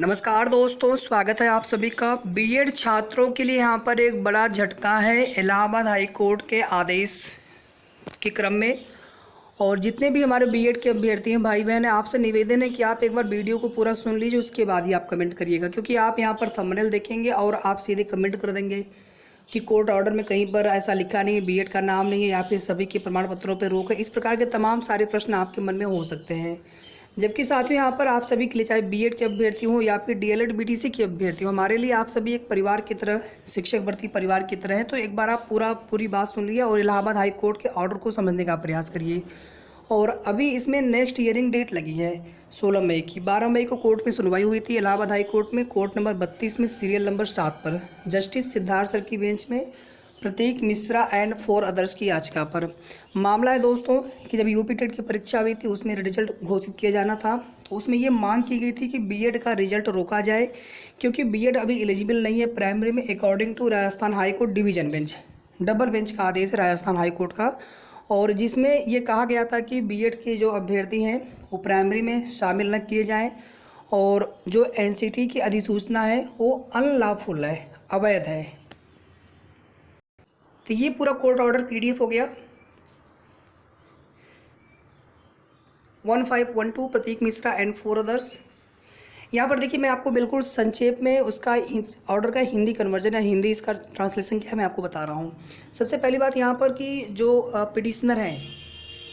नमस्कार दोस्तों, स्वागत है आप सभी का। बीएड छात्रों के लिए यहाँ पर एक बड़ा झटका है इलाहाबाद हाई कोर्ट के आदेश के क्रम में। और जितने भी हमारे बीएड के अभ्यर्थी हैं भाई बहन, आपसे निवेदन है कि आप एक बार वीडियो को पूरा सुन लीजिए, उसके बाद ही आप कमेंट करिएगा। क्योंकि आप यहाँ पर थंबनेल देखेंगे और आप सीधे कमेंट कर देंगे कि कोर्ट ऑर्डर में कहीं पर ऐसा लिखा नहीं है, बीएड का नाम नहीं है, या फिर सभी के प्रमाण पत्रों पर रोक है। इस प्रकार के तमाम सारे प्रश्न आपके मन में हो सकते हैं। जबकि साथियों, यहाँ पर आप सभी के लिए, चाहे बीएड के अभ्यर्थी हो या फिर डीएलएड बीटीसी के अभ्यर्थी हो, हमारे लिए आप सभी एक परिवार की तरह, शिक्षक भर्ती परिवार की तरह है। तो एक बार आप पूरी बात सुन लीजिए और इलाहाबाद हाई कोर्ट के ऑर्डर को समझने का प्रयास करिए। और अभी इसमें नेक्स्ट हियरिंग डेट लगी है 16 मई की। 12 मई को कोर्ट में सुनवाई हुई थी इलाहाबाद हाई कोर्ट में, कोर्ट नंबर 32 में सीरियल नंबर 7 पर जस्टिस सिद्धार्थ सर की बेंच में प्रतीक मिश्रा एंड 4 अदर्स की याचिका पर। मामला है दोस्तों कि जब यूपी टेट की परीक्षा हुई थी, उसमें रिजल्ट घोषित किया जाना था, तो उसमें ये मांग की गई थी कि बीएड का रिजल्ट रोका जाए, क्योंकि बीएड अभी एलिजिबल नहीं है प्राइमरी में, according to Rajasthan high court division bench. Double bench का आदेश है राजस्थान हाई कोर्ट का, और जिसमें ये कहा गया था कि बीएड के जो अभ्यर्थी हैं वो प्राइमरी में शामिल न किए जाएँ, और जो एनसीटी की अधिसूचना है वो अनलॉफुल है, अवैध है। तो ये पूरा कोर्ट ऑर्डर पीडीएफ हो गया। 1512 प्रतीक मिश्रा एंड 4 अदर्स। यहाँ पर देखिए, मैं आपको बिल्कुल संक्षेप में उसका ऑर्डर का हिंदी कन्वर्जन या हिंदी इसका ट्रांसलेशन क्या है मैं आपको बता रहा हूँ। सबसे पहली बात यहाँ पर कि जो पिटिशनर हैं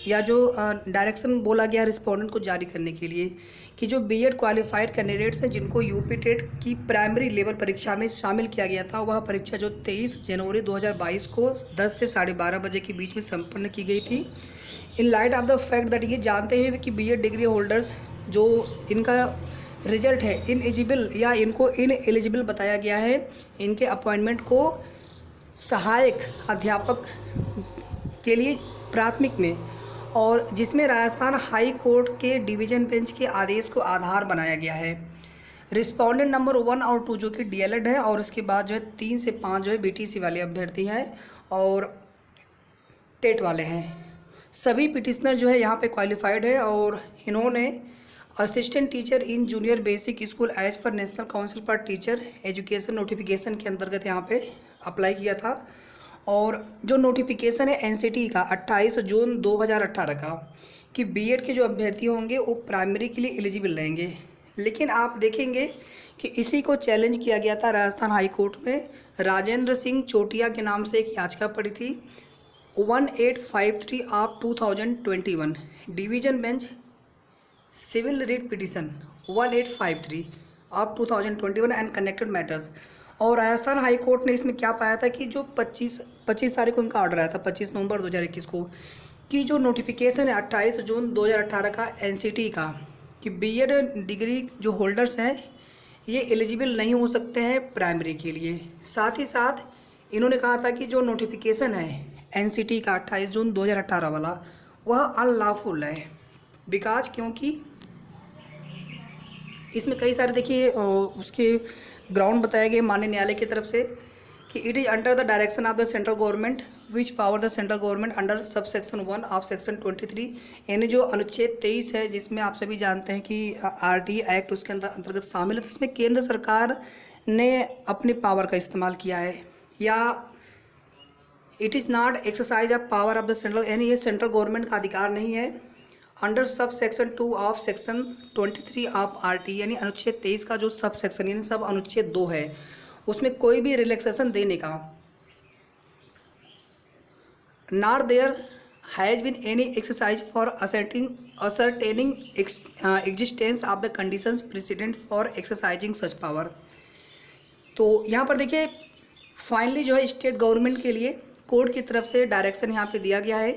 या जो डायरेक्शन बोला गया रिस्पोंडेंट को जारी करने के लिए कि जो बीएड क्वालिफाइड कैंडिडेट्स हैं जिनको यूपी टेट की प्राइमरी लेवल परीक्षा में शामिल किया गया था, वह परीक्षा जो 23 जनवरी 2022 को 10 से 12:30 बजे के बीच में संपन्न की गई थी। In light of the fact that, ये जानते हुए कि बीएड डिग्री होल्डर्स जो इनका रिजल्ट है इनएलिजिबल या इनको इनएलिजिबल बताया गया है, इनके अपॉइंटमेंट को सहायक अध्यापक के लिए प्राथमिक में, और जिसमें राजस्थान हाई कोर्ट के डिवीजन बेंच के आदेश को आधार बनाया गया है। रिस्पोंडेंट नंबर 1 और 2 जो कि डीएलएड है, और उसके बाद जो है 3 से 5 जो है बीटीसी वाले अभ्यर्थी हैं और टेट वाले हैं। सभी पिटिशनर जो है यहाँ पे क्वालिफाइड है, और इन्होंने assistant teacher in junior basic school as per national council for teacher education notification के अंतर्गत यहाँ पे अप्लाई किया था। और जो नोटिफिकेशन है एनसीटी का 28 जून 2018 का, कि बीएड के जो अभ्यर्थी होंगे वो प्राइमरी के लिए एलिजिबल रहेंगे। लेकिन आप देखेंगे कि इसी को चैलेंज किया गया था राजस्थान हाई कोर्ट में। राजेंद्र सिंह चोटिया के नाम से एक याचिका पड़ी थी 1853 of 2021, division bench civil writ petition 1853 of 2021 and connected matters. और राजस्थान हाई कोर्ट ने इसमें क्या पाया था कि जो 25 तारीख को इनका ऑर्डर आया था, 25 नवंबर 2021 को, कि जो नोटिफिकेशन है 28 जून 2018 का एनसीटी का, कि बीएड डिग्री जो होल्डर्स हैं ये एलिजिबल नहीं हो सकते हैं प्राइमरी के लिए। साथ ही साथ इन्होंने कहा था कि जो नोटिफिकेशन है एनसीटी का 28 जून 2018 वाला, वह अनलॉफुल है, बिकॉज क्योंकि इसमें कई सारे देखिए उसके ग्राउंड बताए गए माननीय न्यायालय की तरफ से, कि it is under the direction of the central government which power the central government under sub section 1 of section 23, यानी जो अनुच्छेद 23 है, जिसमें आप सभी जानते हैं कि आरटी एक्ट उसके अंतर्गत शामिल है। तो इसमें केंद्र सरकार ने अपनी पावर का इस्तेमाल किया है, या it is not exercise of power of the central, यानी ये सेंट्रल गवर्नमेंट का अधिकार नहीं है। Under sub section 2 of section 23 of RT, यानी अनुच्छेद 23 का जो सब सेक्शन यानी सब अनुच्छेद 2 है, उसमें कोई भी रिलैक्सेशन देने का, not there has been any exercise for ascertaining existence of the conditions precedent for exercising such power. तो यहाँ पर देखिए, फाइनली जो है स्टेट गवर्नमेंट के लिए कोर्ट की तरफ से डायरेक्शन यहाँ पे दिया गया है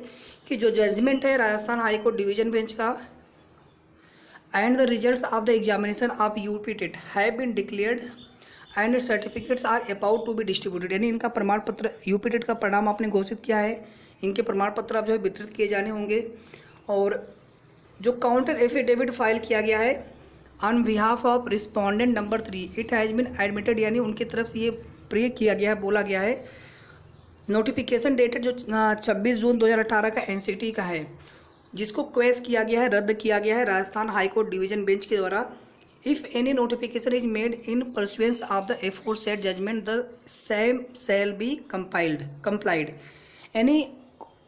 कि जो जजमेंट है Rajasthan high court division bench का, and the results of the examination of UP TET have been declared and certificates are about to be distributed, यानी इनका प्रमाण पत्र, यूपी टेट का परिणाम आपने घोषित किया है, इनके प्रमाण पत्र अब जो है वितरित किए जाने होंगे। और जो काउंटर एफिडेविट फाइल किया गया है on behalf of respondent number 3, it has been admitted, यानी उनकी तरफ से ये प्रे किया गया है, बोला गया है। नोटिफिकेशन डेटेड जो 26 जून 2018 का एनसीटी का है, जिसको क्वेश किया गया है, रद्द किया गया है Rajasthan high court division bench के द्वारा। If any notification is made in pursuance of the aforesaid judgment, the same shall be complied. यानी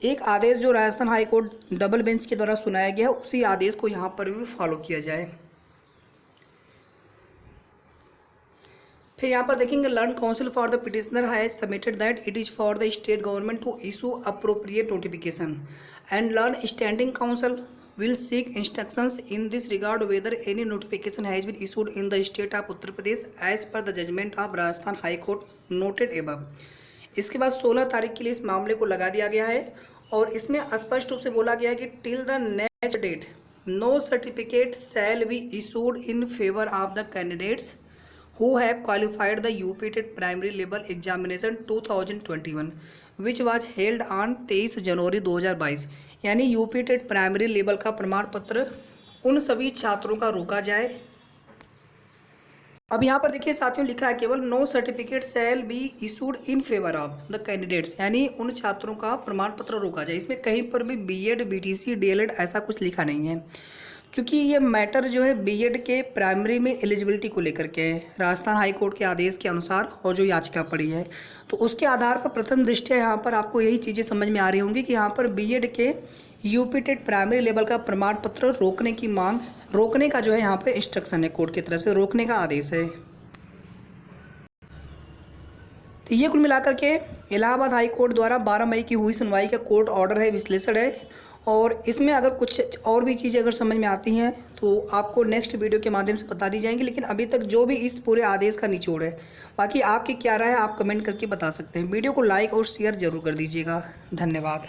एक आदेश जो Rajasthan high court double bench के द्वारा सुनाया गया उसी आदेश को यहाँ पर भी फॉलो किया जाए। फिर यहाँ पर देखेंगे learned counsel for the petitioner has submitted that it is for the state government to issue appropriate notification and learned standing counsel will seek instructions in this regard whether any notification has been issued in the state of Uttar Pradesh as per the judgment of Rajasthan High Court noted above। इसके बाद 16 तारीख के लिए इस मामले को लगा दिया गया है और इसमें स्पष्ट रूप से बोला गया है कि till the next date no certificate shall be issued in favour of the candidates who have qualified the UP TET primary level examination 2021 which was held on 23 जनवरी 2022। यानी यूपी टेट प्राइमरी लेवल का प्रमाण पत्र उन सभी छात्रों का रोका जाए। अब यहाँ पर देखिए साथियों लिखा है केवल no certificate shall be issued in favour of the candidates, यानी उन छात्रों का प्रमाण पत्र रोका जाए। इसमें कहीं पर भी बीएड बीटीसी डीएलएड ऐसा कुछ लिखा नहीं है, क्योंकि ये मैटर जो है बीएड के प्राइमरी में एलिजिबिलिटी को लेकर के है राजस्थान हाई कोर्ट के आदेश के अनुसार और जो याचिका पड़ी है, तो उसके आधार पर प्रथम दृष्टया यहाँ पर आपको यही चीज़ें समझ में आ रही होंगी कि यहाँ पर बीएड के यूपी टेट प्राइमरी लेवल का प्रमाण पत्र रोकने की मांग, रोकने का जो है यहाँ पर इंस्ट्रक्शन है, कोर्ट की तरफ से रोकने का आदेश है। तो ये कुल मिलाकर के इलाहाबाद हाई कोर्ट द्वारा 12 मई की हुई सुनवाई का कोर्ट ऑर्डर है, विश्लेषण है। और इसमें अगर कुछ और भी चीज़ें अगर समझ में आती हैं तो आपको नेक्स्ट वीडियो के माध्यम से बता दी जाएंगी, लेकिन अभी तक जो भी इस पूरे आदेश का निचोड़ है, बाकी आपकी क्या राय है आप कमेंट करके बता सकते हैं। वीडियो को लाइक और शेयर जरूर कर दीजिएगा। धन्यवाद।